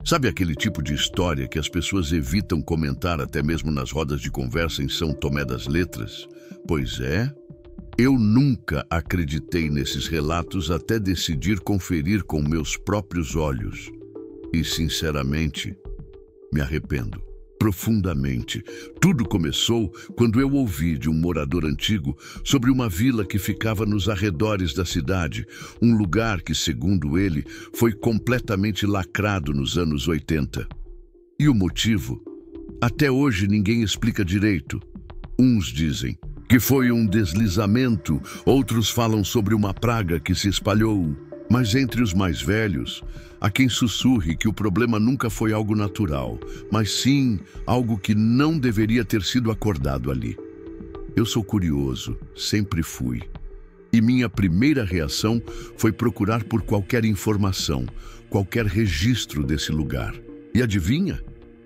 Sabe aquele tipo de história que as pessoas evitam comentar até mesmo nas rodas de conversa em São Tomé das Letras? Pois é, eu nunca acreditei nesses relatos até decidir conferir com meus próprios olhos. E, sinceramente, me arrependo profundamente. Tudo começou quando eu ouvi de um morador antigo sobre uma vila que ficava nos arredores da cidade, um lugar que, segundo ele, foi completamente lacrado nos anos 80. E o motivo? Até hoje ninguém explica direito. Uns dizem que foi um deslizamento, outros falam sobre uma praga que se espalhou. Mas entre os mais velhos, há quem sussurre que o problema nunca foi algo natural, mas sim algo que não deveria ter sido acordado ali. Eu sou curioso, sempre fui. E minha primeira reação foi procurar por qualquer informação, qualquer registro desse lugar. E adivinha?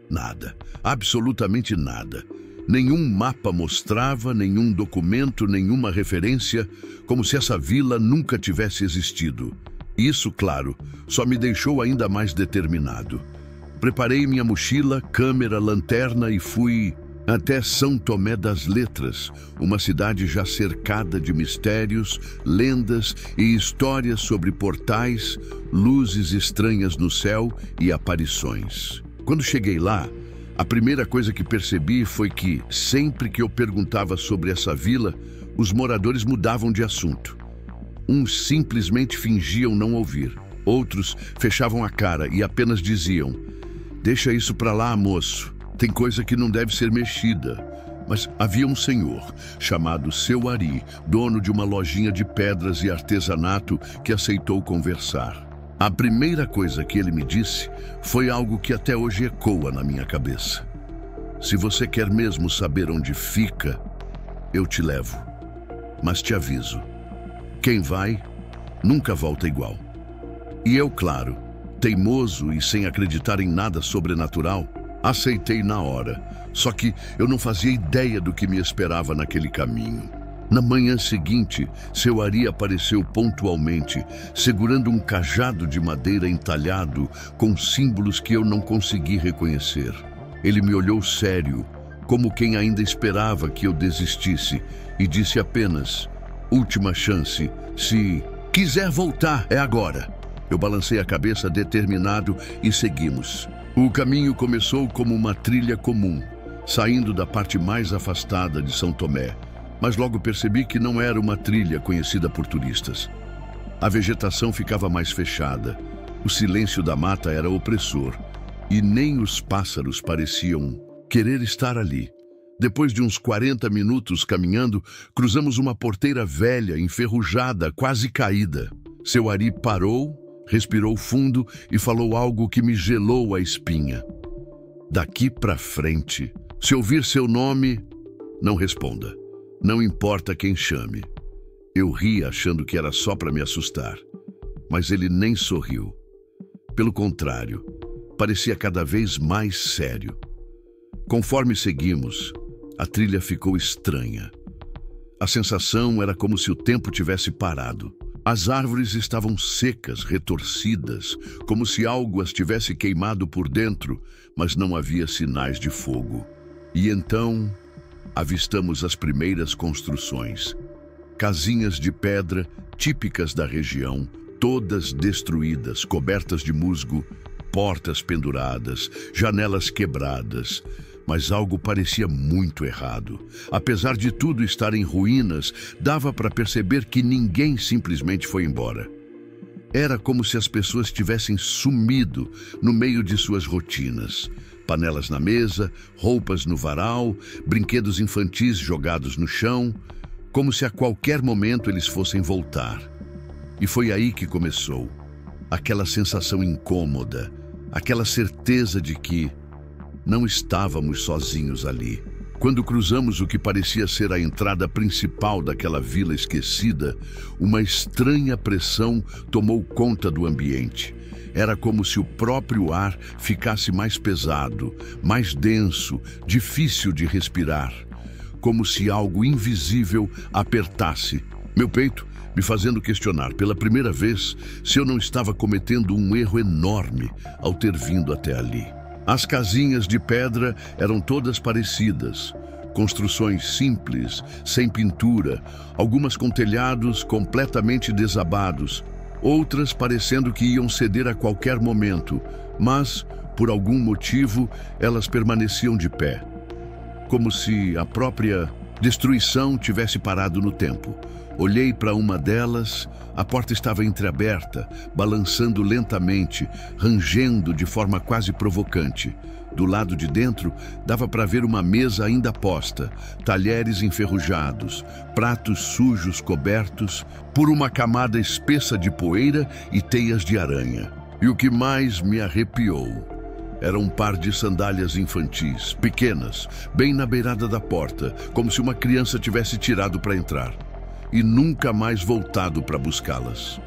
Nada, absolutamente nada. Nenhum mapa mostrava, nenhum documento, nenhuma referência, como se essa vila nunca tivesse existido. Isso, claro, só me deixou ainda mais determinado. Preparei minha mochila, câmera, lanterna e fui até São Tomé das Letras, uma cidade já cercada de mistérios, lendas e histórias sobre portais, luzes estranhas no céu e aparições. Quando cheguei lá, a primeira coisa que percebi foi que, sempre que eu perguntava sobre essa vila, os moradores mudavam de assunto. Uns simplesmente fingiam não ouvir. Outros fechavam a cara e apenas diziam: "Deixa isso pra lá, moço. Tem coisa que não deve ser mexida." Mas havia um senhor chamado Seu Ari, dono de uma lojinha de pedras e artesanato, que aceitou conversar. A primeira coisa que ele me disse foi algo que até hoje ecoa na minha cabeça. "Se você quer mesmo saber onde fica, eu te levo. Mas te aviso, quem vai, nunca volta igual." E eu, claro, teimoso e sem acreditar em nada sobrenatural, aceitei na hora. Só que eu não fazia ideia do que me esperava naquele caminho. Na manhã seguinte, Seu Ari apareceu pontualmente, segurando um cajado de madeira entalhado com símbolos que eu não consegui reconhecer. Ele me olhou sério, como quem ainda esperava que eu desistisse, e disse apenas: "Última chance. Se quiser voltar, é agora." Eu balancei a cabeça determinado e seguimos. O caminho começou como uma trilha comum, saindo da parte mais afastada de São Tomé. Mas logo percebi que não era uma trilha conhecida por turistas. A vegetação ficava mais fechada, o silêncio da mata era opressor, e nem os pássaros pareciam querer estar ali. Depois de uns 40 minutos caminhando, cruzamos uma porteira velha, enferrujada, quase caída. Seu Ari parou, respirou fundo e falou algo que me gelou a espinha. "Daqui pra frente, se ouvir seu nome, não responda. Não importa quem chame." Eu ri achando que era só para me assustar, mas ele nem sorriu. Pelo contrário, parecia cada vez mais sério. Conforme seguimos, a trilha ficou estranha. A sensação era como se o tempo tivesse parado. As árvores estavam secas, retorcidas, como se algo as tivesse queimado por dentro, mas não havia sinais de fogo. E então avistamos as primeiras construções. Casinhas de pedra típicas da região, todas destruídas, cobertas de musgo, portas penduradas, janelas quebradas. Mas algo parecia muito errado. Apesar de tudo estar em ruínas, dava para perceber que ninguém simplesmente foi embora. Era como se as pessoas tivessem sumido no meio de suas rotinas. Panelas na mesa, roupas no varal, brinquedos infantis jogados no chão, como se a qualquer momento eles fossem voltar. E foi aí que começou. Aquela sensação incômoda, aquela certeza de que não estávamos sozinhos ali. Quando cruzamos o que parecia ser a entrada principal daquela vila esquecida, uma estranha pressão tomou conta do ambiente. Era como se o próprio ar ficasse mais pesado, mais denso, difícil de respirar. Como se algo invisível apertasse meu peito, me fazendo questionar pela primeira vez se eu não estava cometendo um erro enorme ao ter vindo até ali. As casinhas de pedra eram todas parecidas, construções simples, sem pintura, algumas com telhados completamente desabados, outras parecendo que iam ceder a qualquer momento, mas, por algum motivo, elas permaneciam de pé, como se a própria destruição tivesse parado no tempo. Olhei para uma delas, a porta estava entreaberta, balançando lentamente, rangendo de forma quase provocante. Do lado de dentro, dava para ver uma mesa ainda posta, talheres enferrujados, pratos sujos cobertos por uma camada espessa de poeira e teias de aranha. E o que mais me arrepiou era um par de sandálias infantis, pequenas, bem na beirada da porta, como se uma criança tivesse tirado para entrar e nunca mais voltado para buscá-las.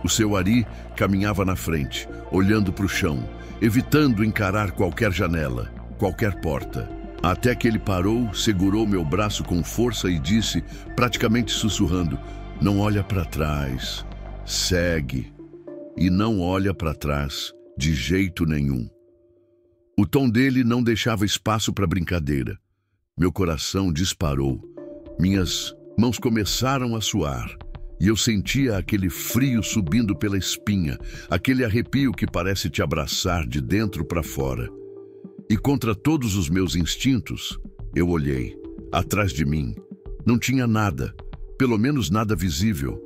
O seu Ari caminhava na frente, olhando para o chão, evitando encarar qualquer janela, qualquer porta. Até que ele parou, segurou meu braço com força e disse, praticamente sussurrando, "Não olha para trás, segue." E não olha para trás de jeito nenhum. O tom dele não deixava espaço para brincadeira. Meu coração disparou. Minhas mãos começaram a suar. E eu sentia aquele frio subindo pela espinha, aquele arrepio que parece te abraçar de dentro para fora. E contra todos os meus instintos, eu olhei. Atrás de mim, não tinha nada, pelo menos nada visível.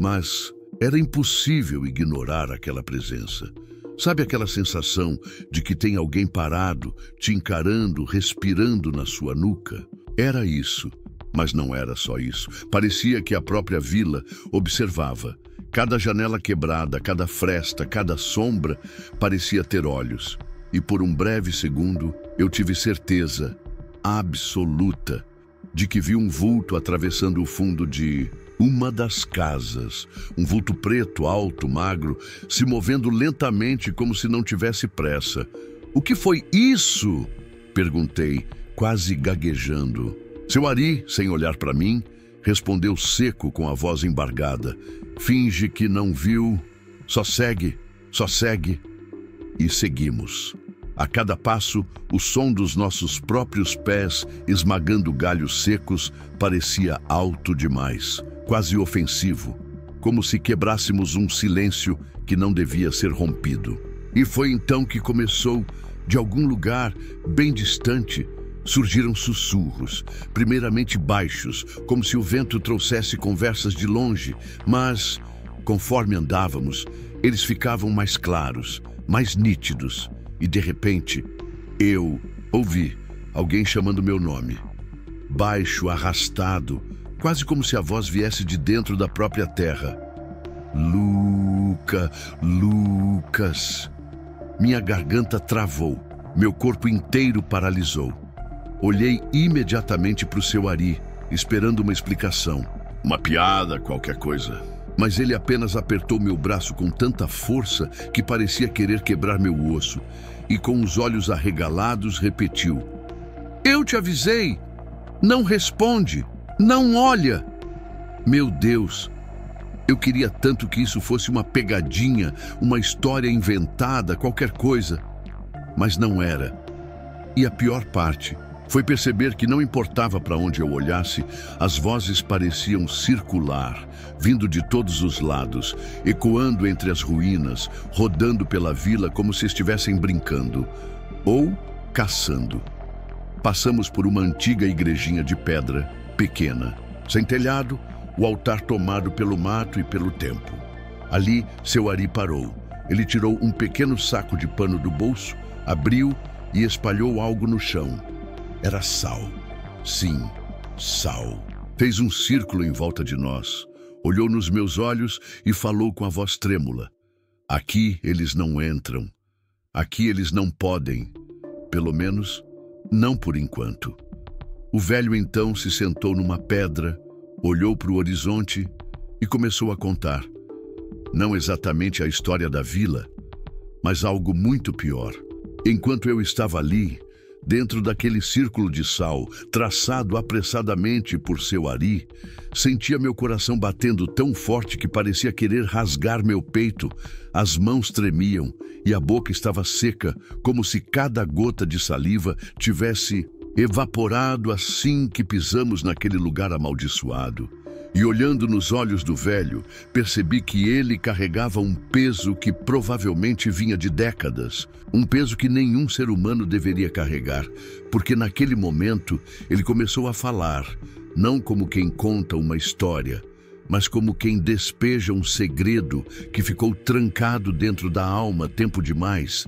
Mas era impossível ignorar aquela presença. Sabe aquela sensação de que tem alguém parado, te encarando, respirando na sua nuca? Era isso. Mas não era só isso. Parecia que a própria vila observava. Cada janela quebrada, cada fresta, cada sombra parecia ter olhos. E por um breve segundo, eu tive certeza absoluta de que vi um vulto atravessando o fundo de uma das casas. Um vulto preto, alto, magro, se movendo lentamente como se não tivesse pressa. "O que foi isso?" perguntei, quase gaguejando. Seu Ari, sem olhar para mim, respondeu seco com a voz embargada. "Finge que não viu, só segue, só segue." E seguimos. A cada passo, o som dos nossos próprios pés esmagando galhos secos parecia alto demais, quase ofensivo, como se quebrássemos um silêncio que não devia ser rompido. E foi então que começou, de algum lugar bem distante, surgiram sussurros, primeiramente baixos, como se o vento trouxesse conversas de longe, mas, conforme andávamos, eles ficavam mais claros, mais nítidos, e de repente, eu ouvi alguém chamando meu nome. Baixo, arrastado, quase como se a voz viesse de dentro da própria terra. Lucas. Minha garganta travou, meu corpo inteiro paralisou. Olhei imediatamente para o seu Ari, esperando uma explicação. Uma piada, qualquer coisa. Mas ele apenas apertou meu braço com tanta força que parecia querer quebrar meu osso. E com os olhos arregalados repetiu: "Eu te avisei! Não responde! Não olha!" Meu Deus! Eu queria tanto que isso fosse uma pegadinha, uma história inventada, qualquer coisa. Mas não era. E a pior parte foi perceber que não importava para onde eu olhasse, as vozes pareciam circular, vindo de todos os lados, ecoando entre as ruínas, rodando pela vila como se estivessem brincando ou caçando. Passamos por uma antiga igrejinha de pedra, pequena, sem telhado, o altar tomado pelo mato e pelo tempo. Ali, seu Ari parou. Ele tirou um pequeno saco de pano do bolso, abriu e espalhou algo no chão. Era sal. Sim, sal. Fez um círculo em volta de nós, olhou nos meus olhos e falou com a voz trêmula: "Aqui eles não entram. Aqui eles não podem. Pelo menos, não por enquanto." O velho então se sentou numa pedra, olhou para o horizonte e começou a contar. Não exatamente a história da vila, mas algo muito pior. Enquanto eu estava ali, Dentro daquele círculo de sal, traçado apressadamente por seu Ari, sentia meu coração batendo tão forte que parecia querer rasgar meu peito. As mãos tremiam e a boca estava seca, como se cada gota de saliva tivesse evaporado assim que pisamos naquele lugar amaldiçoado. E olhando nos olhos do velho, percebi que ele carregava um peso que provavelmente vinha de décadas. Um peso que nenhum ser humano deveria carregar, porque naquele momento ele começou a falar, não como quem conta uma história, mas como quem despeja um segredo que ficou trancado dentro da alma tempo demais.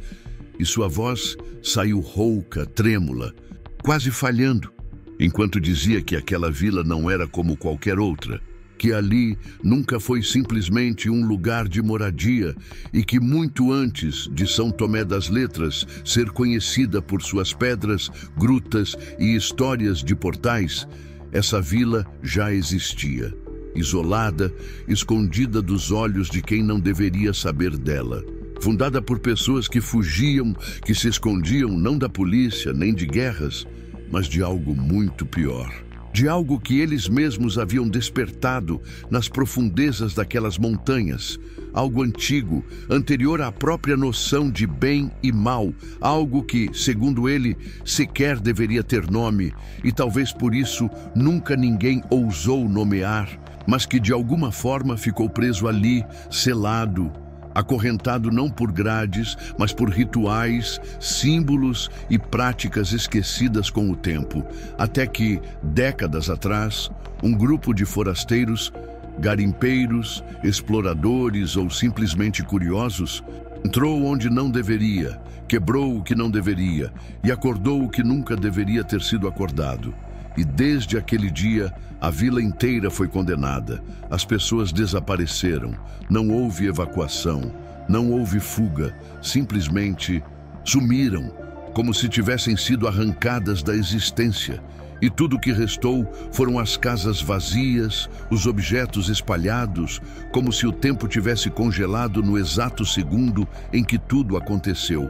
E sua voz saiu rouca, trêmula, quase falhando, enquanto dizia que aquela vila não era como qualquer outra, que ali nunca foi simplesmente um lugar de moradia e que muito antes de São Tomé das Letras ser conhecida por suas pedras, grutas e histórias de portais, essa vila já existia, isolada, escondida dos olhos de quem não deveria saber dela. Fundada por pessoas que fugiam, que se escondiam não da polícia nem de guerras, mas de algo muito pior. De algo que eles mesmos haviam despertado nas profundezas daquelas montanhas. Algo antigo, anterior à própria noção de bem e mal. Algo que, segundo ele, sequer deveria ter nome e talvez por isso nunca ninguém ousou nomear, mas que de alguma forma ficou preso ali, selado, acorrentado não por grades, mas por rituais, símbolos e práticas esquecidas com o tempo, até que, décadas atrás, um grupo de forasteiros, garimpeiros, exploradores ou simplesmente curiosos, entrou onde não deveria, quebrou o que não deveria e acordou o que nunca deveria ter sido acordado. E desde aquele dia, a vila inteira foi condenada. As pessoas desapareceram. Não houve evacuação. Não houve fuga. Simplesmente sumiram, como se tivessem sido arrancadas da existência. E tudo o que restou foram as casas vazias, os objetos espalhados, como se o tempo tivesse congelado no exato segundo em que tudo aconteceu.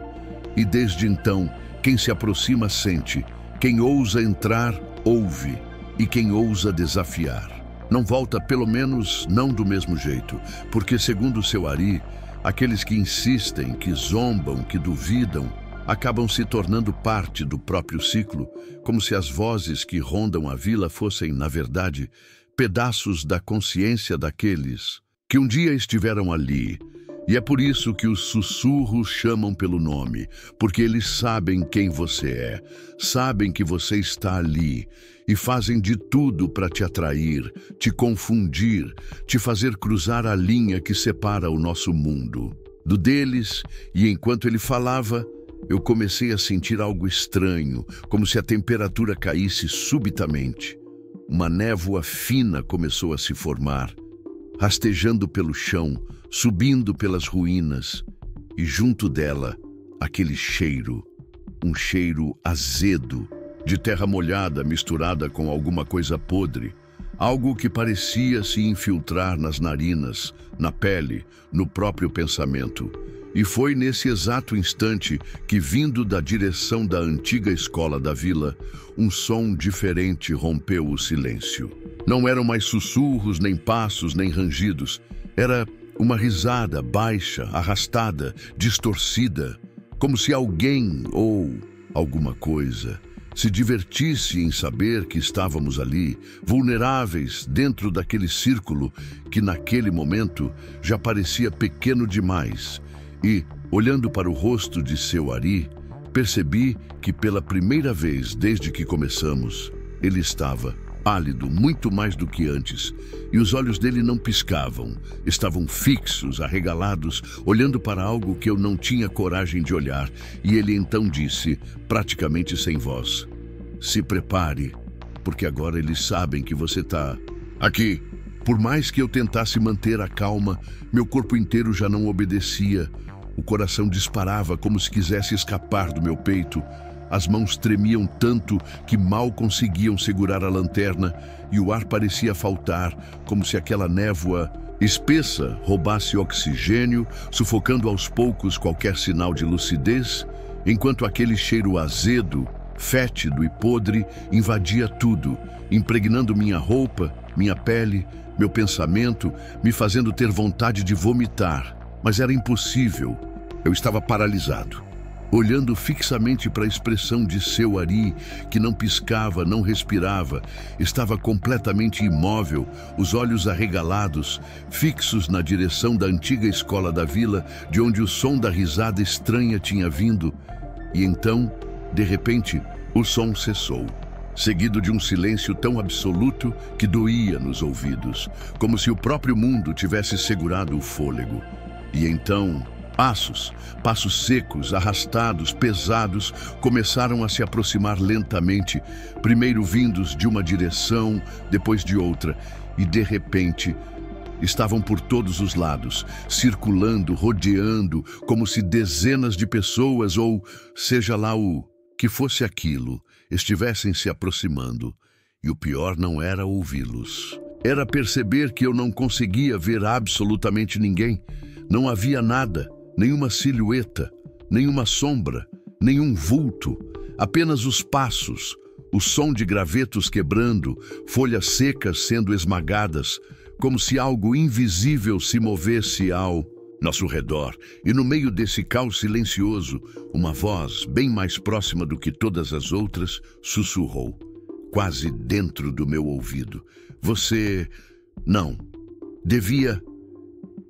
E desde então, quem se aproxima sente. Quem ousa entrar, ouve, e quem ousa desafiar não volta, pelo menos não do mesmo jeito, porque, segundo seu Ari, aqueles que insistem, que zombam, que duvidam, acabam se tornando parte do próprio ciclo, como se as vozes que rondam a vila fossem, na verdade, pedaços da consciência daqueles que um dia estiveram ali. E é por isso que os sussurros chamam pelo nome, porque eles sabem quem você é, sabem que você está ali e fazem de tudo para te atrair, te confundir, te fazer cruzar a linha que separa o nosso mundo do deles. E enquanto ele falava, eu comecei a sentir algo estranho, como se a temperatura caísse subitamente. Uma névoa fina começou a se formar, rastejando pelo chão, subindo pelas ruínas, e junto dela, aquele cheiro, um cheiro azedo, de terra molhada misturada com alguma coisa podre, algo que parecia se infiltrar nas narinas, na pele, no próprio pensamento. E foi nesse exato instante que, vindo da direção da antiga escola da vila, um som diferente rompeu o silêncio. Não eram mais sussurros, nem passos, nem rangidos. Era uma risada baixa, arrastada, distorcida, como se alguém ou alguma coisa se divertisse em saber que estávamos ali, vulneráveis dentro daquele círculo que naquele momento já parecia pequeno demais. E, olhando para o rosto de seu Ari, percebi que pela primeira vez desde que começamos, ele estava pálido muito mais do que antes, e os olhos dele não piscavam, estavam fixos, arregalados, olhando para algo que eu não tinha coragem de olhar, e ele então disse, praticamente sem voz, "Se prepare, porque agora eles sabem que você está aqui." Por mais que eu tentasse manter a calma, meu corpo inteiro já não obedecia. O coração disparava como se quisesse escapar do meu peito. As mãos tremiam tanto que mal conseguiam segurar a lanterna e o ar parecia faltar, como se aquela névoa espessa roubasse oxigênio, sufocando aos poucos qualquer sinal de lucidez, enquanto aquele cheiro azedo fétido e podre, invadia tudo, impregnando minha roupa, minha pele, meu pensamento, me fazendo ter vontade de vomitar. Mas era impossível. Eu estava paralisado, olhando fixamente para a expressão de seu Ari, que não piscava, não respirava, estava completamente imóvel, os olhos arregalados, fixos na direção da antiga escola da vila, de onde o som da risada estranha tinha vindo. E então, de repente, o som cessou, seguido de um silêncio tão absoluto que doía nos ouvidos, como se o próprio mundo tivesse segurado o fôlego. E então, passos secos, arrastados, pesados, começaram a se aproximar lentamente, primeiro vindos de uma direção, depois de outra, e de repente estavam por todos os lados, circulando, rodeando, como se dezenas de pessoas, ou seja lá o que fosse aquilo, estivessem se aproximando. E o pior não era ouvi-los. Era perceber que eu não conseguia ver absolutamente ninguém. Não havia nada. Nenhuma silhueta, nenhuma sombra, nenhum vulto, apenas os passos, o som de gravetos quebrando, folhas secas sendo esmagadas, como se algo invisível se movesse ao nosso redor. E no meio desse caos silencioso, uma voz, bem mais próxima do que todas as outras, sussurrou, quase dentro do meu ouvido. Você não devia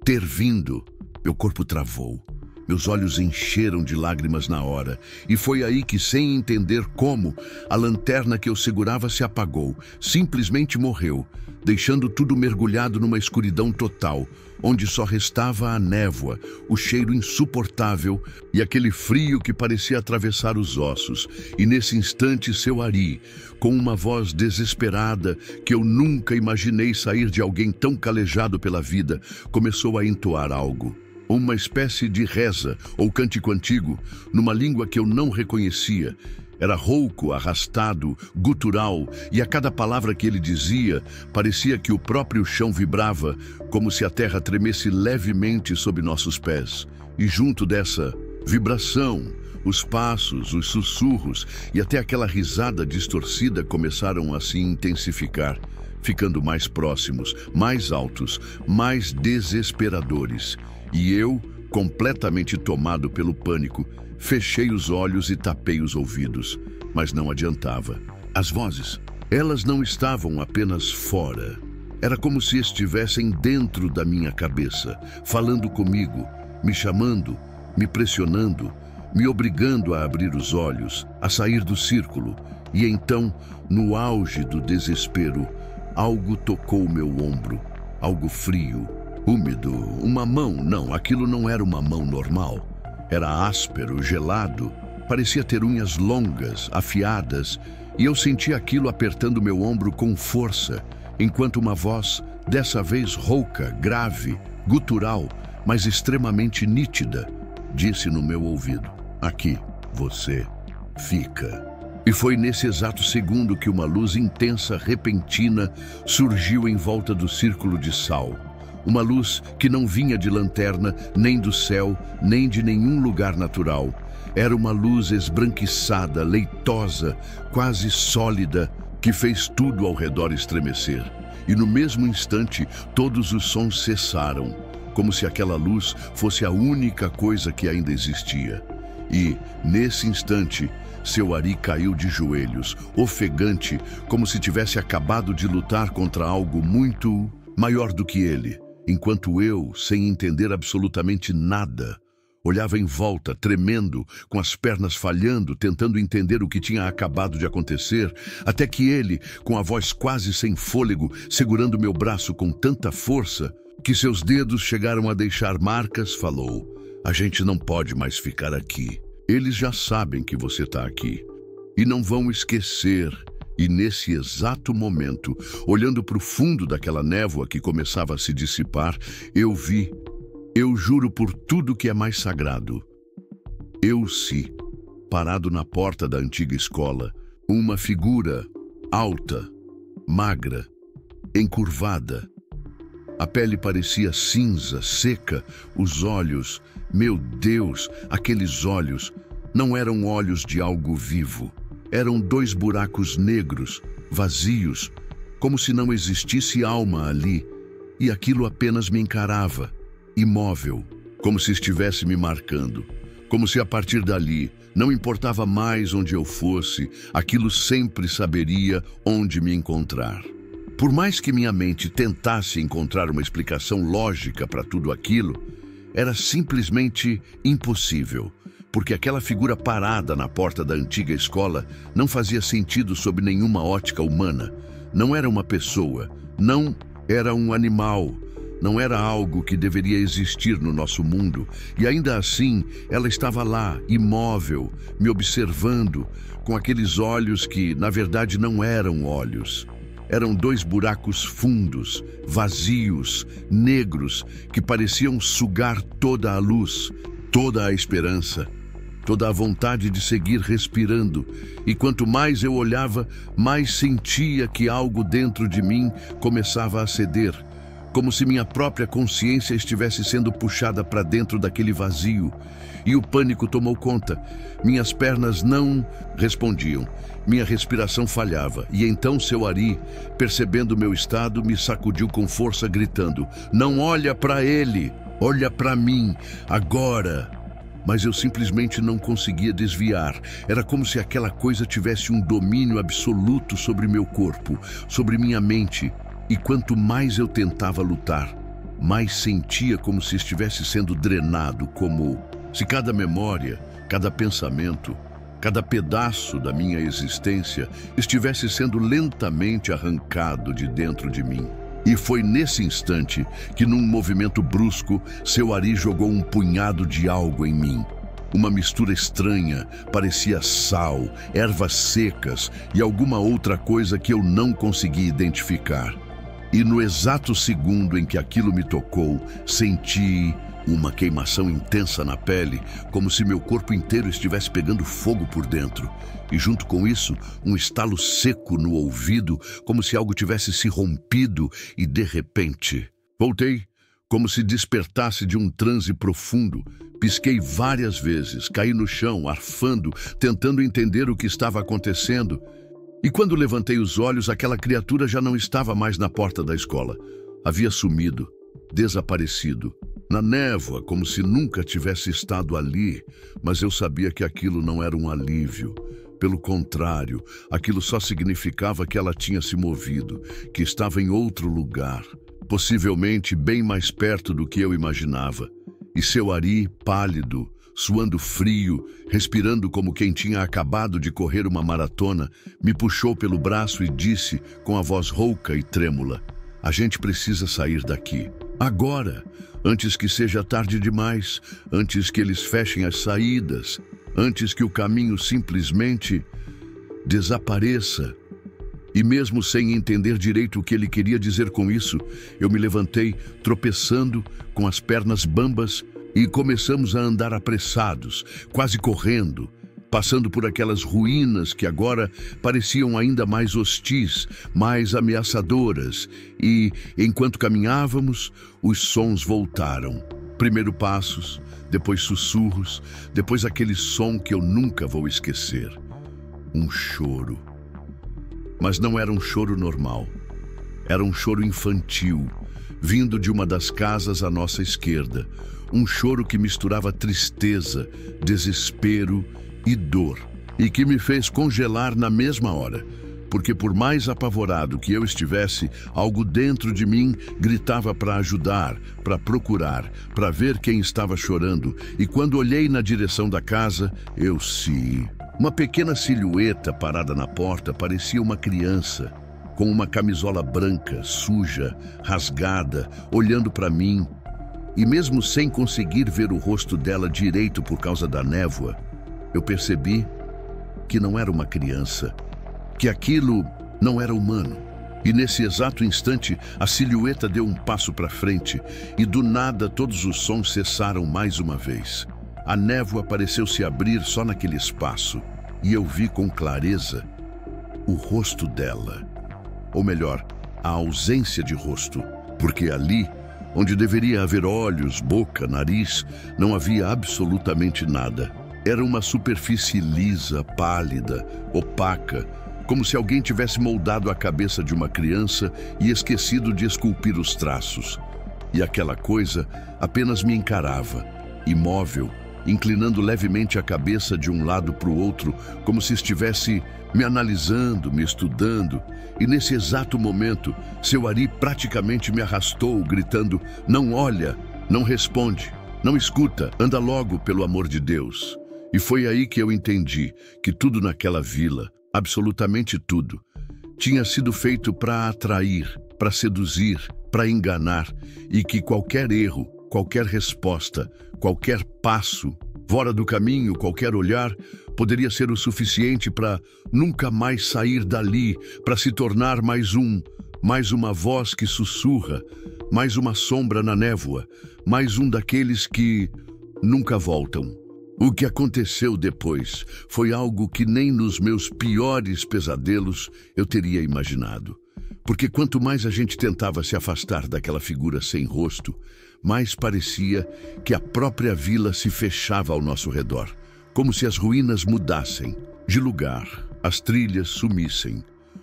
ter vindo. Meu corpo travou, meus olhos encheram de lágrimas na hora, e foi aí que, sem entender como, a lanterna que eu segurava se apagou, simplesmente morreu, deixando tudo mergulhado numa escuridão total, onde só restava a névoa, o cheiro insuportável e aquele frio que parecia atravessar os ossos. E nesse instante, seu Ari, com uma voz desesperada que eu nunca imaginei sair de alguém tão calejado pela vida, começou a entoar algo. Uma espécie de reza ou cântico antigo, numa língua que eu não reconhecia. Era rouco, arrastado, gutural, e a cada palavra que ele dizia, parecia que o próprio chão vibrava, como se a terra tremesse levemente sob nossos pés. E junto dessa vibração, os passos, os sussurros e até aquela risada distorcida começaram a se intensificar, ficando mais próximos, mais altos, mais desesperadores. E eu, completamente tomado pelo pânico, fechei os olhos e tapei os ouvidos, mas não adiantava. As vozes, elas não estavam apenas fora. Era como se estivessem dentro da minha cabeça, falando comigo, me chamando, me pressionando, me obrigando a abrir os olhos, a sair do círculo. E então, no auge do desespero, algo tocou meu ombro, algo frio, úmido, uma mão. Não, aquilo não era uma mão normal. Era áspero, gelado, parecia ter unhas longas, afiadas, e eu senti aquilo apertando meu ombro com força, enquanto uma voz, dessa vez rouca, grave, gutural, mas extremamente nítida, disse no meu ouvido: "Aqui, você fica." E foi nesse exato segundo que uma luz intensa, repentina, surgiu em volta do círculo de sal. Uma luz que não vinha de lanterna, nem do céu, nem de nenhum lugar natural. Era uma luz esbranquiçada, leitosa, quase sólida, que fez tudo ao redor estremecer. E no mesmo instante, todos os sons cessaram, como se aquela luz fosse a única coisa que ainda existia. E, nesse instante, seu Ari caiu de joelhos, ofegante, como se tivesse acabado de lutar contra algo muito maior do que ele. Enquanto eu, sem entender absolutamente nada, olhava em volta, tremendo, com as pernas falhando, tentando entender o que tinha acabado de acontecer, até que ele, com a voz quase sem fôlego, segurando meu braço com tanta força, que seus dedos chegaram a deixar marcas, falou: "A gente não pode mais ficar aqui. Eles já sabem que você está aqui. E não vão esquecer." E nesse exato momento, olhando para o fundo daquela névoa que começava a se dissipar, eu vi, eu juro por tudo que é mais sagrado, Eu-se, parado na porta da antiga escola, uma figura alta, magra, encurvada. A pele parecia cinza, seca, os olhos, meu Deus, aqueles olhos, não eram olhos de algo vivo. Eram 2 buracos negros, vazios, como se não existisse alma ali, e aquilo apenas me encarava, imóvel, como se estivesse me marcando, como se a partir dali, não importava mais onde eu fosse, aquilo sempre saberia onde me encontrar. Por mais que minha mente tentasse encontrar uma explicação lógica para tudo aquilo, era simplesmente impossível, porque aquela figura parada na porta da antiga escola não fazia sentido sob nenhuma ótica humana. Não era uma pessoa, não era um animal, não era algo que deveria existir no nosso mundo. E ainda assim, ela estava lá, imóvel, me observando, com aqueles olhos que, na verdade, não eram olhos. Eram 2 buracos fundos, vazios, negros, que pareciam sugar toda a luz, toda a esperança, toda a vontade de seguir respirando. E quanto mais eu olhava, mais sentia que algo dentro de mim começava a ceder, como se minha própria consciência estivesse sendo puxada para dentro daquele vazio. E o pânico tomou conta. Minhas pernas não respondiam. Minha respiração falhava. E então seu Ari, percebendo meu estado, me sacudiu com força, gritando: "Não olha para ele! Olha para mim! Agora!" Mas eu simplesmente não conseguia desviar. Era como se aquela coisa tivesse um domínio absoluto sobre meu corpo, sobre minha mente. E quanto mais eu tentava lutar, mais sentia como se estivesse sendo drenado, como se cada memória, cada pensamento, cada pedaço da minha existência estivesse sendo lentamente arrancado de dentro de mim. E foi nesse instante que, num movimento brusco, seu Ari jogou um punhado de algo em mim. Uma mistura estranha, parecia sal, ervas secas e alguma outra coisa que eu não conseguia identificar. E no exato segundo em que aquilo me tocou, senti uma queimação intensa na pele, como se meu corpo inteiro estivesse pegando fogo por dentro. E junto com isso, um estalo seco no ouvido, como se algo tivesse se rompido e, de repente, voltei, como se despertasse de um transe profundo. Pisquei várias vezes, caí no chão, arfando, tentando entender o que estava acontecendo. E quando levantei os olhos, aquela criatura já não estava mais na porta da escola. Havia sumido, desaparecido, na névoa, como se nunca tivesse estado ali. Mas eu sabia que aquilo não era um alívio. Pelo contrário, aquilo só significava que ela tinha se movido, que estava em outro lugar, possivelmente bem mais perto do que eu imaginava. E seu Ari, pálido, suando frio, respirando como quem tinha acabado de correr uma maratona, me puxou pelo braço e disse, com a voz rouca e trêmula: "A gente precisa sair daqui. Agora, antes que seja tarde demais, antes que eles fechem as saídas, antes que o caminho simplesmente desapareça." E mesmo sem entender direito o que ele queria dizer com isso, eu me levantei, tropeçando, com as pernas bambas, e começamos a andar apressados, quase correndo, passando por aquelas ruínas que agora pareciam ainda mais hostis, mais ameaçadoras. E, enquanto caminhávamos, os sons voltaram. Primeiro passos, depois sussurros, depois aquele som que eu nunca vou esquecer. Um choro. Mas não era um choro normal. Era um choro infantil, vindo de uma das casas à nossa esquerda. Um choro que misturava tristeza, desespero e dor, e que me fez congelar na mesma hora, porque por mais apavorado que eu estivesse, algo dentro de mim gritava para ajudar, para procurar, para ver quem estava chorando. E quando olhei na direção da casa, eu vi uma pequena silhueta parada na porta. Parecia uma criança, com uma camisola branca, suja, rasgada, olhando para mim. E mesmo sem conseguir ver o rosto dela direito por causa da névoa, eu percebi que não era uma criança, que aquilo não era humano. E nesse exato instante, a silhueta deu um passo para frente e do nada todos os sons cessaram mais uma vez. A névoa pareceu se abrir só naquele espaço e eu vi com clareza o rosto dela. Ou melhor, a ausência de rosto, porque ali, onde deveria haver olhos, boca, nariz, não havia absolutamente nada. Era uma superfície lisa, pálida, opaca, como se alguém tivesse moldado a cabeça de uma criança e esquecido de esculpir os traços. E aquela coisa apenas me encarava, imóvel, inclinando levemente a cabeça de um lado para o outro, como se estivesse me analisando, me estudando. E nesse exato momento, seu Ari praticamente me arrastou, gritando: "Não olha, não responde, não escuta, anda logo, pelo amor de Deus." E foi aí que eu entendi que tudo naquela vila, absolutamente tudo, tinha sido feito para atrair, para seduzir, para enganar, e que qualquer erro, qualquer resposta, qualquer passo, fora do caminho, qualquer olhar, poderia ser o suficiente para nunca mais sair dali, para se tornar mais uma voz que sussurra, mais uma sombra na névoa, mais um daqueles que nunca voltam. O que aconteceu depois foi algo que nem nos meus piores pesadelos eu teria imaginado. Porque quanto mais a gente tentava se afastar daquela figura sem rosto, mais parecia que a própria vila se fechava ao nosso redor, como se as ruínas mudassem de lugar, as trilhas sumissem,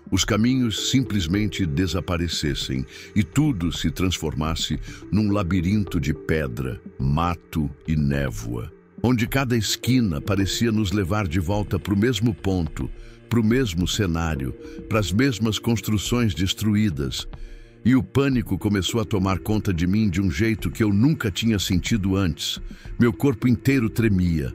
os caminhos simplesmente desaparecessem e tudo se transformasse num labirinto de pedra, mato e névoa, onde cada esquina parecia nos levar de volta para o mesmo ponto, para o mesmo cenário, para as mesmas construções destruídas. E o pânico começou a tomar conta de mim de um jeito que eu nunca tinha sentido antes. Meu corpo inteiro tremia,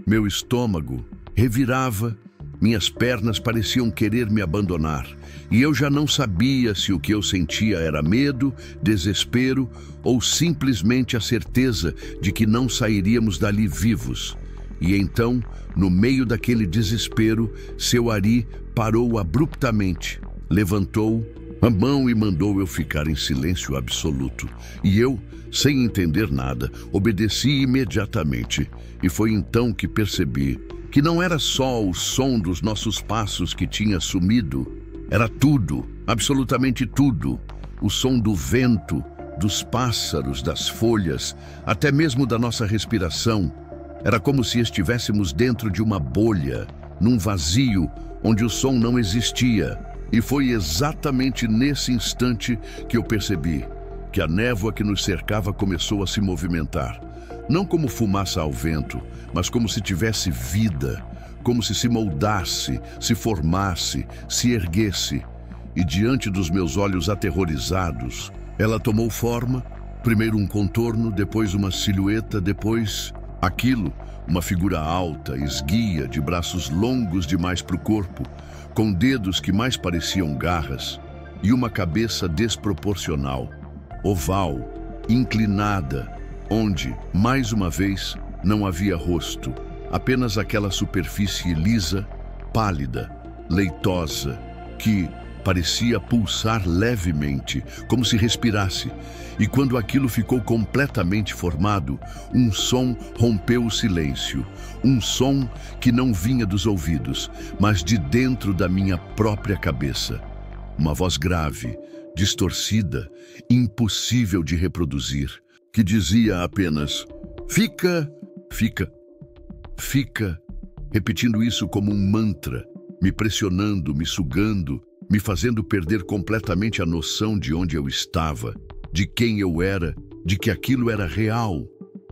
meu estômago revirava, minhas pernas pareciam querer me abandonar. E eu já não sabia se o que eu sentia era medo, desespero ou simplesmente a certeza de que não sairíamos dali vivos. E então, no meio daquele desespero, seu Ari parou abruptamente, levantou a mão e mandou eu ficar em silêncio absoluto. E eu, sem entender nada, obedeci imediatamente. E foi então que percebi que não era só o som dos nossos passos que tinha sumido, era tudo, absolutamente tudo. O som do vento, dos pássaros, das folhas, até mesmo da nossa respiração. Era como se estivéssemos dentro de uma bolha, num vazio onde o som não existia. E foi exatamente nesse instante que eu percebi que a névoa que nos cercava começou a se movimentar. Não como fumaça ao vento, mas como se tivesse vida, como se moldasse, se formasse, se erguesse. E diante dos meus olhos aterrorizados, ela tomou forma, primeiro um contorno, depois uma silhueta, depois aquilo, uma figura alta, esguia, de braços longos demais para o corpo, com dedos que mais pareciam garras, e uma cabeça desproporcional, oval, inclinada, onde, mais uma vez, não havia rosto, apenas aquela superfície lisa, pálida, leitosa, que parecia pulsar levemente, como se respirasse. E quando aquilo ficou completamente formado, um som rompeu o silêncio. Um som que não vinha dos ouvidos, mas de dentro da minha própria cabeça. Uma voz grave, distorcida, impossível de reproduzir, que dizia apenas: "Fica, fica, fica", repetindo isso como um mantra, me pressionando, me sugando, me fazendo perder completamente a noção de onde eu estava, de quem eu era, de que aquilo era real.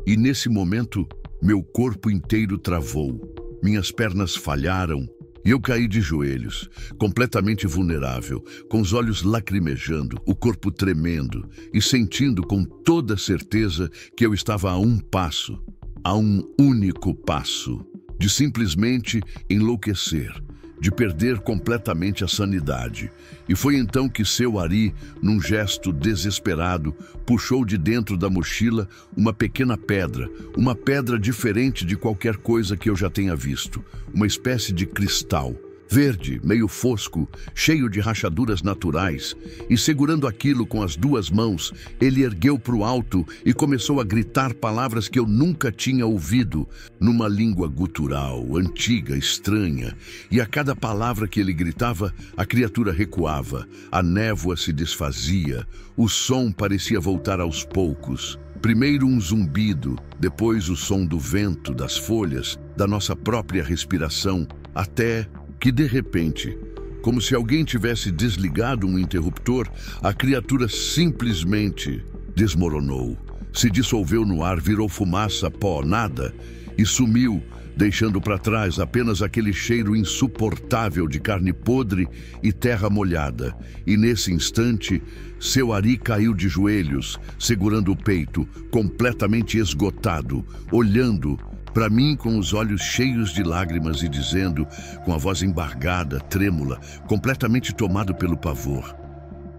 E nesse momento, meu corpo inteiro travou, minhas pernas falharam e eu caí de joelhos, completamente vulnerável, com os olhos lacrimejando, o corpo tremendo e sentindo com toda certeza que eu estava a um passo, a um único passo, de simplesmente enlouquecer, de perder completamente a sanidade. E foi então que seu Ari, num gesto desesperado, puxou de dentro da mochila uma pequena pedra, uma pedra diferente de qualquer coisa que eu já tenha visto, uma espécie de cristal, verde, meio fosco, cheio de rachaduras naturais, e segurando aquilo com as duas mãos, ele ergueu para o alto e começou a gritar palavras que eu nunca tinha ouvido, numa língua gutural, antiga, estranha, e a cada palavra que ele gritava, a criatura recuava, a névoa se desfazia, o som parecia voltar aos poucos, Primeiro um zumbido, depois o som do vento, das folhas, da nossa própria respiração, até que, de repente, como se alguém tivesse desligado um interruptor, a criatura simplesmente desmoronou. Se dissolveu no ar, virou fumaça, pó, nada, e sumiu, deixando para trás apenas aquele cheiro insuportável de carne podre e terra molhada. E nesse instante, seu Ari caiu de joelhos, segurando o peito, completamente esgotado, olhando para mim com os olhos cheios de lágrimas e dizendo, com a voz embargada, trêmula, completamente tomado pelo pavor: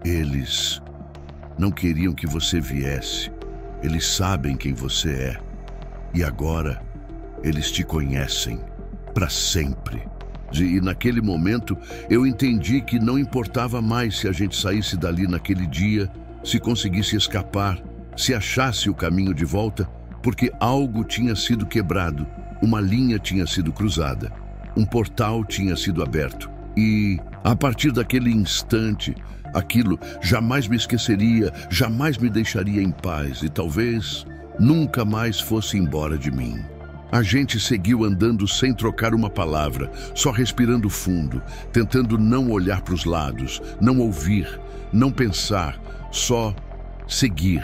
eles não queriam que você viesse. Eles sabem quem você é. E agora eles te conhecem para sempre. E naquele momento eu entendi que não importava mais se a gente saísse dali naquele dia, se conseguisse escapar, se achasse o caminho de volta, porque algo tinha sido quebrado, uma linha tinha sido cruzada, um portal tinha sido aberto. E a partir daquele instante, aquilo jamais me esqueceria, jamais me deixaria em paz e talvez nunca mais fosse embora de mim. A gente seguiu andando sem trocar uma palavra, só respirando fundo, tentando não olhar para os lados, não ouvir, não pensar, só seguir.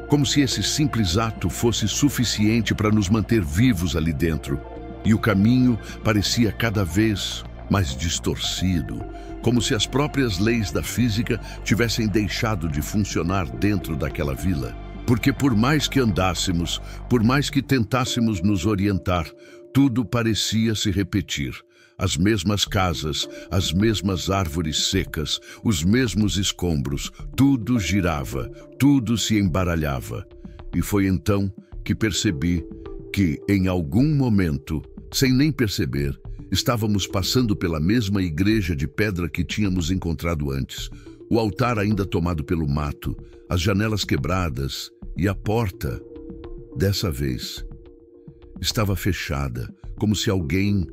Como se esse simples ato fosse suficiente para nos manter vivos ali dentro. E o caminho parecia cada vez mais distorcido, como se as próprias leis da física tivessem deixado de funcionar dentro daquela vila. Porque por mais que andássemos, por mais que tentássemos nos orientar, tudo parecia se repetir. As mesmas casas, as mesmas árvores secas, os mesmos escombros, tudo girava, tudo se embaralhava. E foi então que percebi que, em algum momento, sem nem perceber, estávamos passando pela mesma igreja de pedra que tínhamos encontrado antes. O altar ainda tomado pelo mato, as janelas quebradas e a porta, dessa vez, estava fechada, como se alguém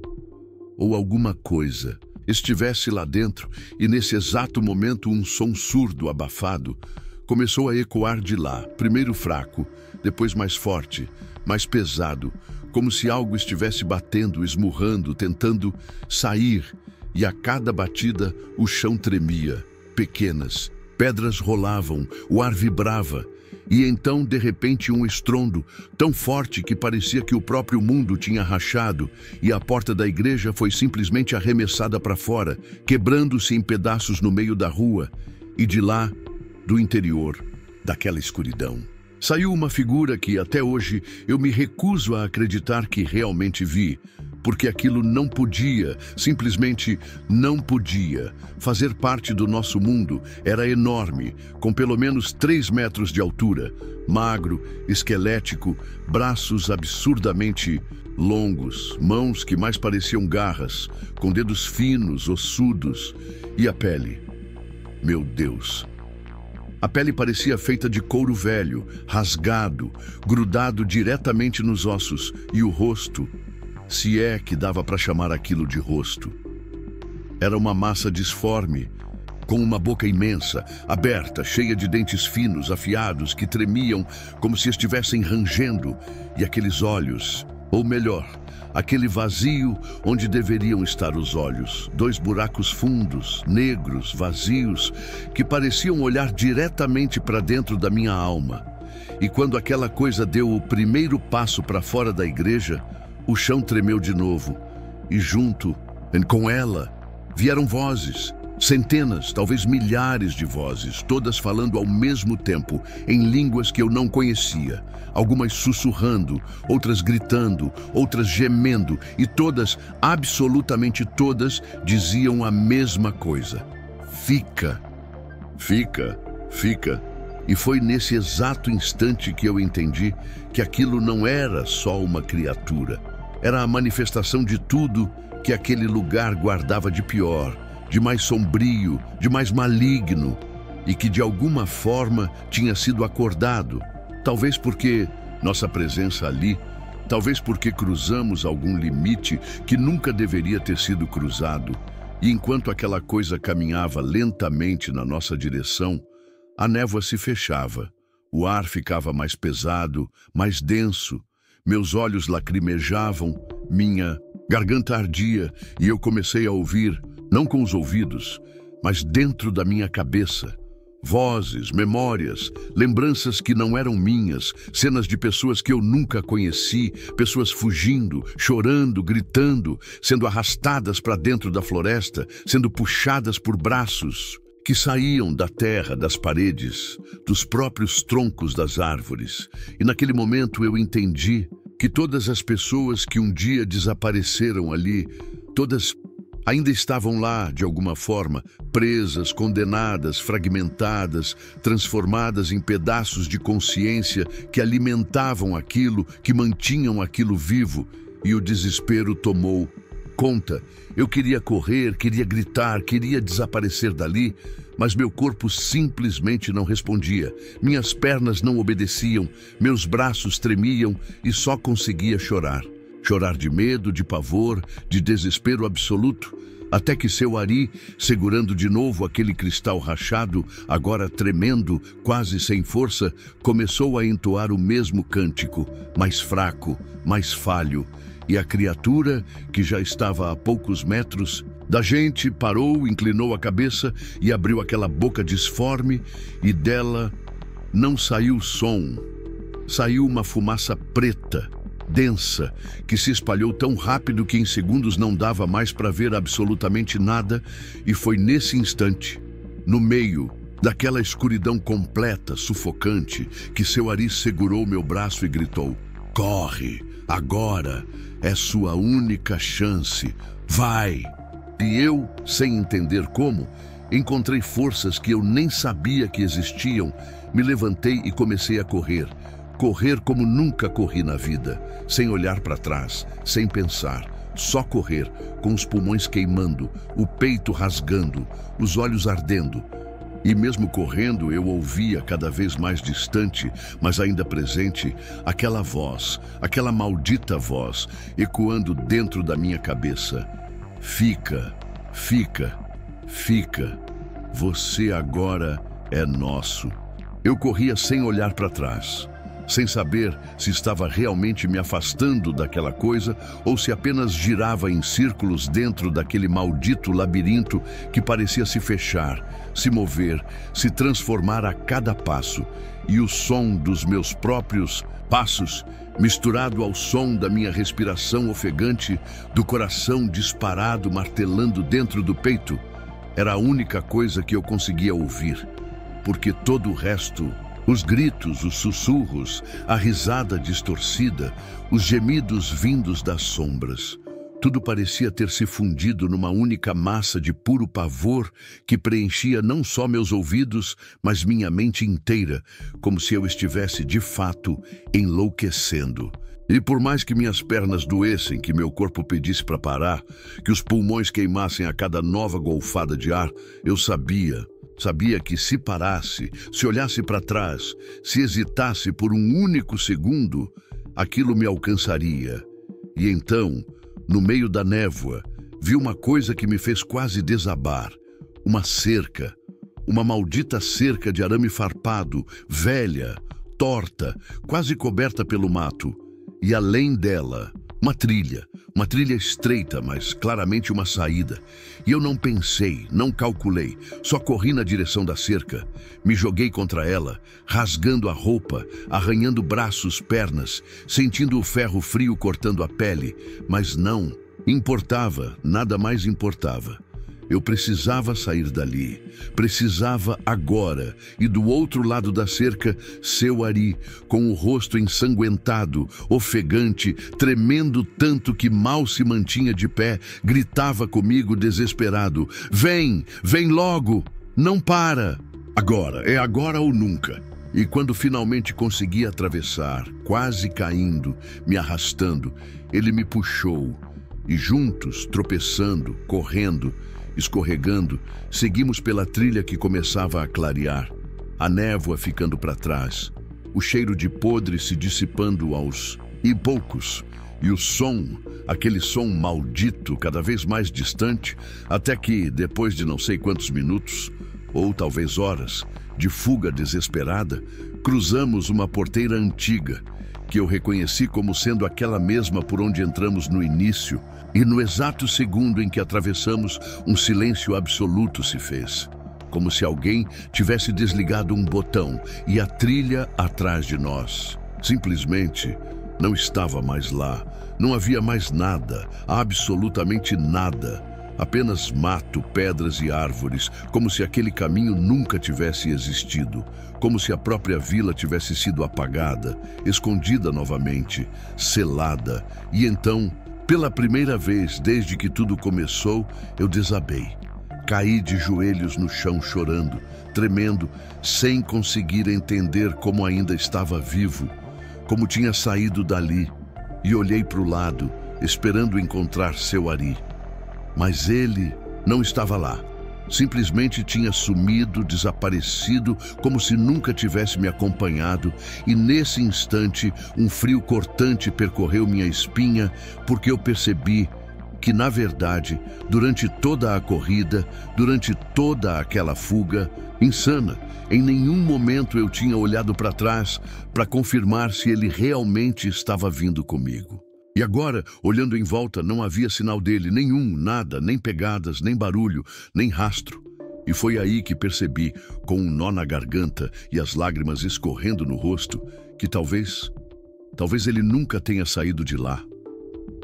ou alguma coisa estivesse lá dentro, e nesse exato momento um som surdo, abafado, começou a ecoar de lá, primeiro fraco, depois mais forte, mais pesado, como se algo estivesse batendo, esmurrando, tentando sair, e a cada batida o chão tremia. Pequenas pedras rolavam, o ar vibrava, e então, de repente, um estrondo tão forte que parecia que o próprio mundo tinha rachado, e a porta da igreja foi simplesmente arremessada para fora, quebrando-se em pedaços no meio da rua, e de lá, do interior daquela escuridão, saiu uma figura que, até hoje, eu me recuso a acreditar que realmente vi, porque aquilo não podia, simplesmente não podia, fazer parte do nosso mundo. Era enorme, com pelo menos 3 metros de altura, magro, esquelético, braços absurdamente longos, mãos que mais pareciam garras, com dedos finos, ossudos, e a pele. Meu Deus! A pele parecia feita de couro velho, rasgado, grudado diretamente nos ossos, e o rosto, se é que dava para chamar aquilo de rosto, era uma massa disforme, com uma boca imensa, aberta, cheia de dentes finos, afiados, que tremiam como se estivessem rangendo, e aqueles olhos, ou melhor, aquele vazio onde deveriam estar os olhos, 2 buracos fundos, negros, vazios, que pareciam olhar diretamente para dentro da minha alma. E quando aquela coisa deu o primeiro passo para fora da igreja, o chão tremeu de novo, e junto com ela vieram vozes, centenas, talvez milhares de vozes, todas falando ao mesmo tempo, em línguas que eu não conhecia, algumas sussurrando, outras gritando, outras gemendo, e todas, absolutamente todas, diziam a mesma coisa: fica, fica, fica. E foi nesse exato instante que eu entendi que aquilo não era só uma criatura. Era a manifestação de tudo que aquele lugar guardava de pior, de mais sombrio, de mais maligno, e que de alguma forma tinha sido acordado. Talvez porque nossa presença ali, talvez porque cruzamos algum limite que nunca deveria ter sido cruzado. E enquanto aquela coisa caminhava lentamente na nossa direção, a névoa se fechava, O ar ficava mais pesado, mais denso. Meus olhos lacrimejavam, minha garganta ardia e eu comecei a ouvir, não com os ouvidos, mas dentro da minha cabeça. Vozes, memórias, lembranças que não eram minhas, cenas de pessoas que eu nunca conheci, pessoas fugindo, chorando, gritando, sendo arrastadas para dentro da floresta, sendo puxadas por braços que saíam da terra, das paredes, dos próprios troncos das árvores. E naquele momento eu entendi que todas as pessoas que um dia desapareceram ali, todas ainda estavam lá, de alguma forma, presas, condenadas, fragmentadas, transformadas em pedaços de consciência que alimentavam aquilo, que mantinham aquilo vivo, e o desespero tomou conta. Eu queria correr, queria gritar, queria desaparecer dali, mas meu corpo simplesmente não respondia. Minhas pernas não obedeciam, meus braços tremiam e só conseguia chorar. Chorar de medo, de pavor, de desespero absoluto, até que seu Ari, segurando de novo aquele cristal rachado, agora tremendo, quase sem força, começou a entoar o mesmo cântico, mais fraco, mais falho. E a criatura, que já estava a poucos metros da gente, parou, inclinou a cabeça e abriu aquela boca disforme, e dela não saiu som. Saiu uma fumaça preta, densa, que se espalhou tão rápido que em segundos não dava mais para ver absolutamente nada, e foi nesse instante, no meio daquela escuridão completa, sufocante, que seu Ari segurou meu braço e gritou: "Corre! Agora é sua única chance! Vai!" E eu, sem entender como, encontrei forças que eu nem sabia que existiam, me levantei e comecei a correr. Correr como nunca corri na vida, sem olhar para trás, sem pensar, só correr, com os pulmões queimando, o peito rasgando, os olhos ardendo. E mesmo correndo, eu ouvia cada vez mais distante, mas ainda presente, aquela voz, aquela maldita voz, ecoando dentro da minha cabeça: "Fica, fica, fica. Você agora é nosso." Eu corria sem olhar para trás, sem saber se estava realmente me afastando daquela coisa ou se apenas girava em círculos dentro daquele maldito labirinto que parecia se fechar, se mover, se transformar a cada passo. E o som dos meus próprios passos, misturado ao som da minha respiração ofegante, do coração disparado martelando dentro do peito, era a única coisa que eu conseguia ouvir, porque todo o resto, os gritos, os sussurros, a risada distorcida, os gemidos vindos das sombras, tudo parecia ter se fundido numa única massa de puro pavor que preenchia não só meus ouvidos, mas minha mente inteira, como se eu estivesse, de fato, enlouquecendo. E por mais que minhas pernas doessem, que meu corpo pedisse para parar, que os pulmões queimassem a cada nova golfada de ar, eu sabia que se parasse, se olhasse para trás, se hesitasse por um único segundo, aquilo me alcançaria. E então, no meio da névoa, vi uma coisa que me fez quase desabar. Uma cerca, uma maldita cerca de arame farpado, velha, torta, quase coberta pelo mato. E além dela, uma trilha estreita, mas claramente uma saída. E eu não pensei, não calculei, só corri na direção da cerca. Me joguei contra ela, rasgando a roupa, arranhando braços, pernas, sentindo o ferro frio cortando a pele. Mas não importava, nada mais importava. Eu precisava sair dali, precisava agora. E do outro lado da cerca, seu Ari, com o rosto ensanguentado, ofegante, tremendo tanto que mal se mantinha de pé, gritava comigo desesperado: "Vem, vem logo, não para! Agora, é agora ou nunca." E quando finalmente consegui atravessar, quase caindo, me arrastando, ele me puxou. E juntos, tropeçando, correndo, escorregando, seguimos pela trilha que começava a clarear, a névoa ficando para trás, o cheiro de podre se dissipando aos poucos, e o som, aquele som maldito, cada vez mais distante, até que, depois de não sei quantos minutos, ou talvez horas, de fuga desesperada, cruzamos uma porteira antiga, que eu reconheci como sendo aquela mesma por onde entramos no início, e no exato segundo em que atravessamos, um silêncio absoluto se fez, como se alguém tivesse desligado um botão e a trilha atrás de nós simplesmente não estava mais lá. Não havia mais nada, absolutamente nada. Apenas mato, pedras e árvores, como se aquele caminho nunca tivesse existido, como se a própria vila tivesse sido apagada, escondida novamente, selada. E então, pela primeira vez desde que tudo começou, eu desabei. Caí de joelhos no chão chorando, tremendo, sem conseguir entender como ainda estava vivo, como tinha saído dali, e olhei para o lado, esperando encontrar seu Ari. Mas ele não estava lá. Simplesmente tinha sumido, desaparecido, como se nunca tivesse me acompanhado, e nesse instante um frio cortante percorreu minha espinha, porque eu percebi que, na verdade, durante toda a corrida, durante toda aquela fuga insana, em nenhum momento eu tinha olhado para trás para confirmar se ele realmente estava vindo comigo. E agora, olhando em volta, não havia sinal dele, nenhum, nada, nem pegadas, nem barulho, nem rastro. E foi aí que percebi, com um nó na garganta e as lágrimas escorrendo no rosto, que talvez ele nunca tenha saído de lá.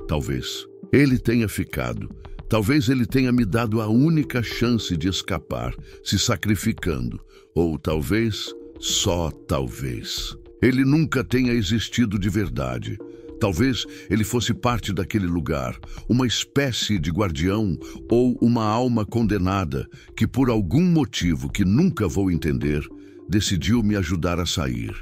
Talvez ele tenha ficado. Talvez ele tenha me dado a única chance de escapar, se sacrificando. Ou talvez, só talvez, ele nunca tenha existido de verdade. Talvez ele fosse parte daquele lugar, uma espécie de guardião ou uma alma condenada que, por algum motivo que nunca vou entender, decidiu me ajudar a sair.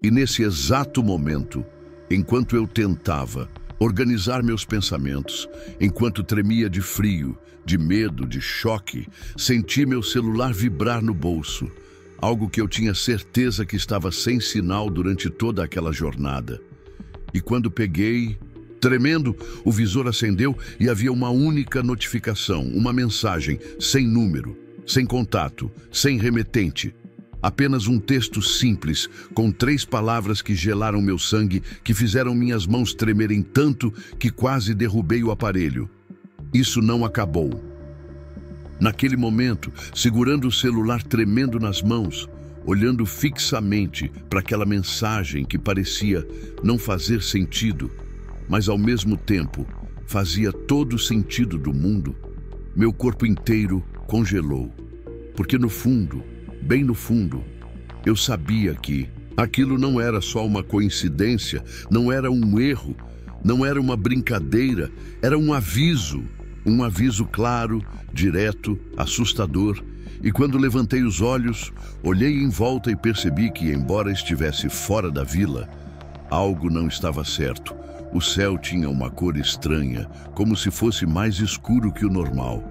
E nesse exato momento, enquanto eu tentava organizar meus pensamentos, enquanto tremia de frio, de medo, de choque, senti meu celular vibrar no bolso, algo que eu tinha certeza que estava sem sinal durante toda aquela jornada. E quando peguei, tremendo, o visor acendeu e havia uma única notificação, uma mensagem, sem número, sem contato, sem remetente. Apenas um texto simples, com 3 palavras que gelaram meu sangue, que fizeram minhas mãos tremerem tanto que quase derrubei o aparelho. Isso não acabou. Naquele momento, segurando o celular tremendo nas mãos, olhando fixamente para aquela mensagem que parecia não fazer sentido, mas ao mesmo tempo fazia todo o sentido do mundo, meu corpo inteiro congelou. Porque no fundo, bem no fundo, eu sabia que aquilo não era só uma coincidência, não era um erro, não era uma brincadeira, era um aviso claro, direto, assustador. E quando levantei os olhos, olhei em volta e percebi que, embora estivesse fora da vila, algo não estava certo. O céu tinha uma cor estranha, como se fosse mais escuro que o normal,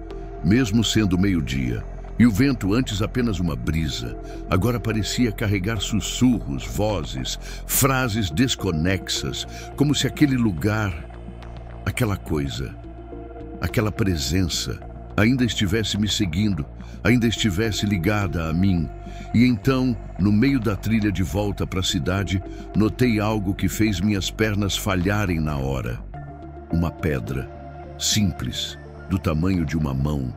mesmo sendo meio-dia. E o vento, antes apenas uma brisa, agora parecia carregar sussurros, vozes, frases desconexas, como se aquele lugar, aquela coisa, aquela presença, ainda estivesse me seguindo, ainda estivesse ligada a mim. E então, no meio da trilha de volta para a cidade, notei algo que fez minhas pernas falharem na hora. Uma pedra, simples, do tamanho de uma mão,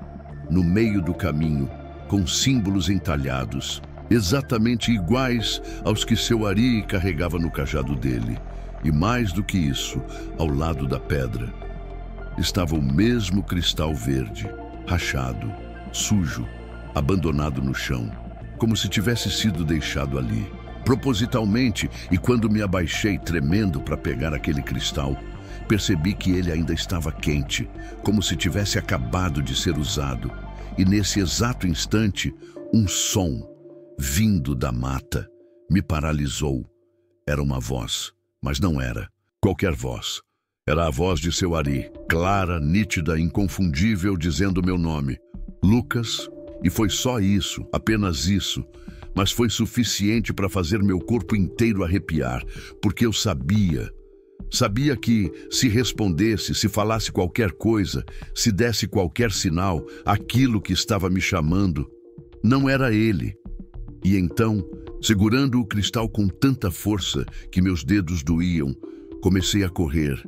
no meio do caminho, com símbolos entalhados, exatamente iguais aos que seu Ari carregava no cajado dele. E mais do que isso, ao lado da pedra, estava o mesmo cristal verde, rachado, sujo, abandonado no chão, como se tivesse sido deixado ali, propositalmente. E quando me abaixei tremendo para pegar aquele cristal, percebi que ele ainda estava quente, como se tivesse acabado de ser usado. E nesse exato instante, um som, vindo da mata, me paralisou. Era uma voz, mas não era qualquer voz. Era a voz de seu Ari, clara, nítida, inconfundível, dizendo meu nome, Lucas. E foi só isso, apenas isso, mas foi suficiente para fazer meu corpo inteiro arrepiar, porque eu sabia que se respondesse, se falasse qualquer coisa, se desse qualquer sinal, aquilo que estava me chamando Não era ele. E então, segurando o cristal com tanta força que meus dedos doíam, comecei a correr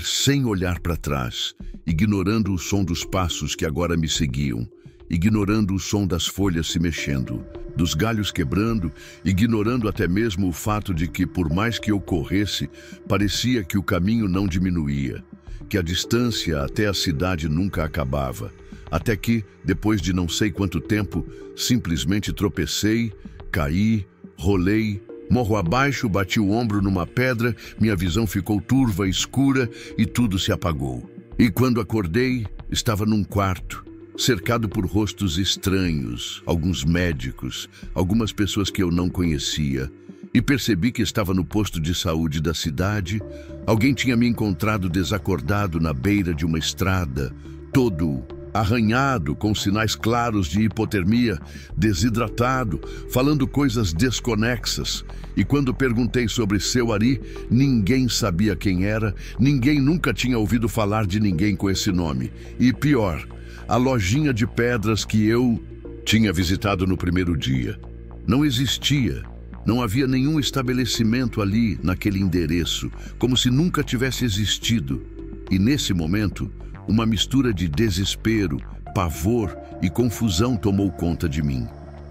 sem olhar para trás, ignorando o som dos passos que agora me seguiam, ignorando o som das folhas se mexendo, dos galhos quebrando, ignorando até mesmo o fato de que, por mais que eu corresse, parecia que o caminho não diminuía, que a distância até a cidade nunca acabava, até que, depois de não sei quanto tempo, simplesmente tropecei, caí, rolei, morro abaixo, bati o ombro numa pedra, minha visão ficou turva, escura e tudo se apagou. E quando acordei, estava num quarto, cercado por rostos estranhos, alguns médicos, algumas pessoas que eu não conhecia, e percebi que estava no posto de saúde da cidade. Alguém tinha me encontrado desacordado na beira de uma estrada, todo arranhado, com sinais claros de hipotermia, desidratado, falando coisas desconexas. E quando perguntei sobre seu Ari, ninguém sabia quem era, ninguém nunca tinha ouvido falar de ninguém com esse nome. E pior, a lojinha de pedras que eu tinha visitado no primeiro dia não existia. Não havia nenhum estabelecimento ali naquele endereço, como se nunca tivesse existido. E nesse momento, uma mistura de desespero, pavor e confusão tomou conta de mim.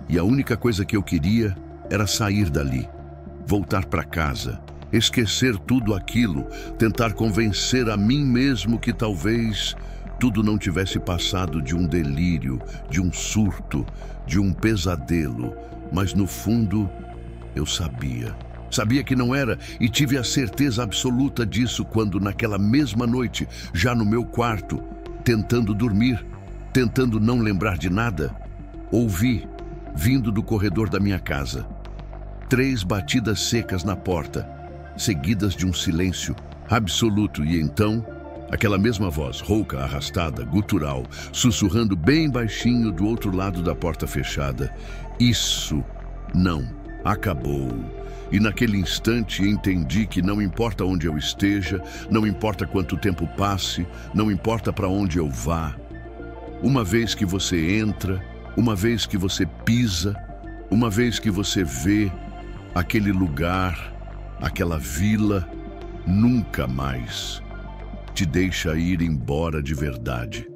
E a única coisa que eu queria era sair dali, voltar para casa, esquecer tudo aquilo, tentar convencer a mim mesmo que talvez tudo não tivesse passado de um delírio, de um surto, de um pesadelo. Mas no fundo, eu sabia. Sabia que não era, e tive a certeza absoluta disso quando, naquela mesma noite, já no meu quarto, tentando dormir, tentando não lembrar de nada, ouvi, vindo do corredor da minha casa, 3 batidas secas na porta, seguidas de um silêncio absoluto. E então, aquela mesma voz, rouca, arrastada, gutural, sussurrando bem baixinho do outro lado da porta fechada: "Isso não acabou." E naquele instante entendi que não importa onde eu esteja, não importa quanto tempo passe, não importa para onde eu vá, uma vez que você entra, uma vez que você pisa, uma vez que você vê aquele lugar, aquela vila, nunca mais te deixa ir embora de verdade.